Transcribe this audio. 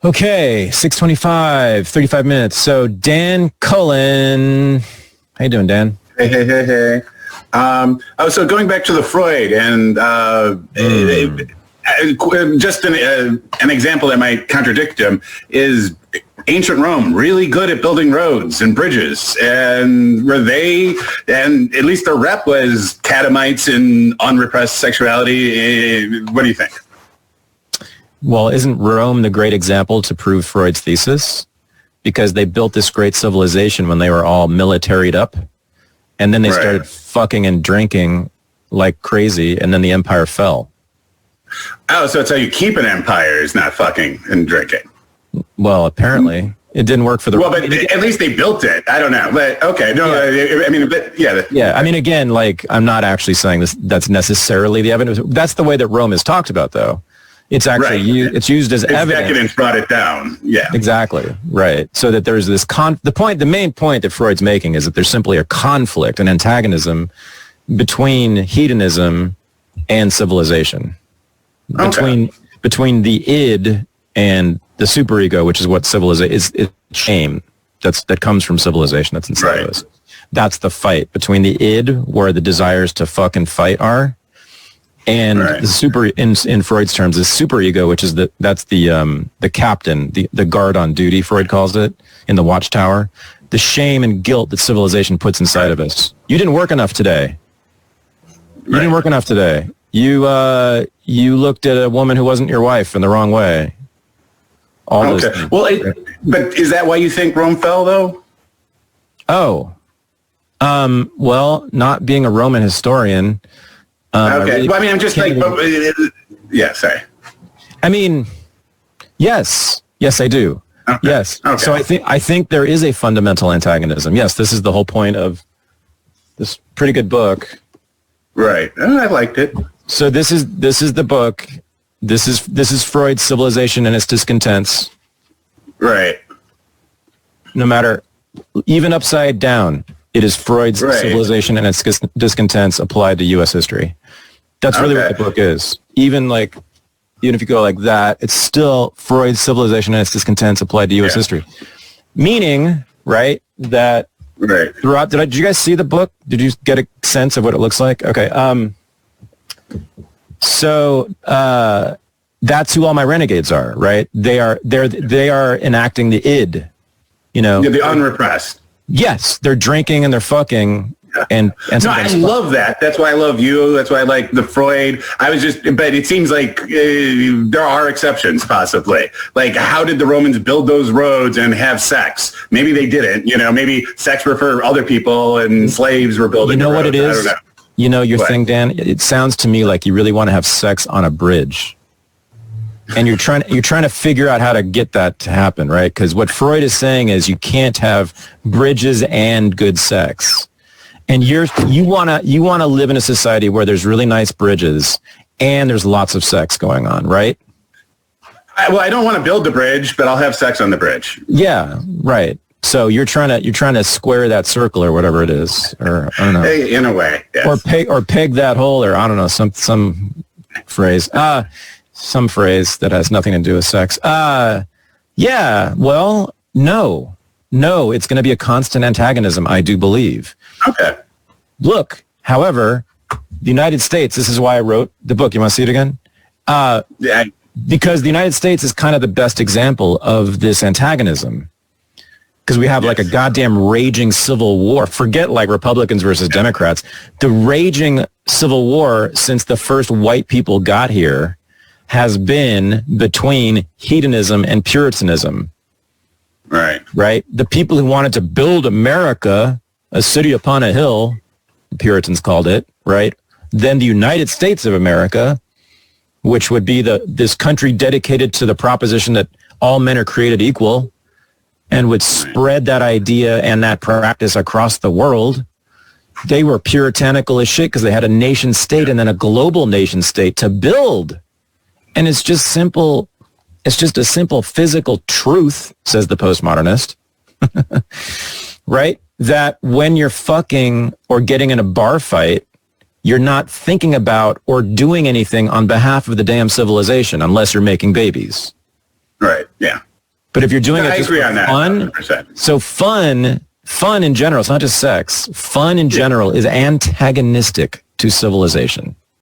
Okay, 6:25, 35 minutes. So Dan Cullen, how you doing, Dan? Hey. So going back to the Freud and just an example that might contradict him is ancient Rome really good at building roads and bridges, and at least their rep was catamites and unrepressed sexuality. What do you think? Well, isn't Rome the great example to prove Freud's thesis? Because they built this great civilization when they were all militaried up, and then they started fucking and drinking like crazy, and then the empire fell. Oh, so it's how you keep an empire is not fucking and drinking. Well, apparently it didn't work for the. Well, but at least they built it. I don't know, but okay, no, yeah. I mean, again, like I'm not actually saying this. That's necessarily the evidence. That's the way that Rome is talked about, though. It's actually it's used as evidence. Decadence brought it down. Yeah, exactly. Right. So that there's this the main point that Freud's making is that there's simply a conflict, an antagonism between hedonism and civilization. Between the id and the superego, which is what civilization is shame that comes from civilization that's inside of us. That's the fight between the id, where the desires to fuck and fight are, and the super in Freud's terms, the superego, which is the captain, the guard on duty, Freud calls it, in the watchtower. The shame and guilt that civilization puts inside of us. You didn't work enough today. You didn't work enough today. You looked at a woman who wasn't your wife in the wrong way. All those things. Well, but is that why you think Rome fell, though? Oh, well, not being a Roman historian. Okay. Well, I mean, I'm just like, yeah, sorry. I mean, yes, I do. Okay. Yes. Okay. So I think there is a fundamental antagonism. Yes, this is the whole point of this pretty good book. Right. I liked it. So this is the book. This is Freud's Civilization and Its Discontents. Right. No matter, even upside down, it is Freud's Civilization and Its Discontents applied to U.S. history. That's really what the book is. Even if you go like that, it's still Freud's Civilization and Its Discontents applied to U.S. history. Meaning, that throughout, did you guys see the book? Did you get a sense of what it looks like? Okay. So that's who all my renegades are, right? They are enacting the id, the unrepressed. Yes, they're drinking and they're fucking. And no, I love that. That's why I love you. That's why I like the Freud. But it seems like there are exceptions, possibly. Like, how did the Romans build those roads and have sex? Maybe they didn't. Maybe sex were for other people and slaves were building. You know what roads. it is? I don't know. Your thing, Dan. It sounds to me like you really want to have sex on a bridge, and you're trying to figure out how to get that to happen, right? Because what Freud is saying is you can't have bridges and good sex. And you want to live in a society where there's really nice bridges and there's lots of sex going on, right? I don't want to build the bridge, but I'll have sex on the bridge. Yeah, right. So you're trying to square that circle or whatever it is, or I don't know. In a way, yes. Or peg that hole, or I don't know, some phrase, some phrase that has nothing to do with sex. Yeah. Well, no, it's going to be a constant antagonism, I do believe. Okay. Look, however, the United States, this is why I wrote the book. You want to see it again? Yeah. Because the United States is kind of the best example of this antagonism. Because we have like a goddamn raging civil war. Forget like Republicans versus Democrats. The raging civil war since the first white people got here has been between hedonism and Puritanism. Right? The people who wanted to build America, a city upon a hill, the Puritans called it, right? Then the United States of America, which would be this country dedicated to the proposition that all men are created equal and would spread that idea and that practice across the world. They were puritanical as shit because they had a nation state and then a global nation state to build. And it's just simple. It's just a simple physical truth, says the postmodernist, right? That when you're fucking or getting in a bar fight, you're not thinking about or doing anything on behalf of the damn civilization unless you're making babies. Right, yeah. But if you're doing I it just agree for on that, fun, 100%. so fun in general, it's not just sex. Fun in general is antagonistic to civilization.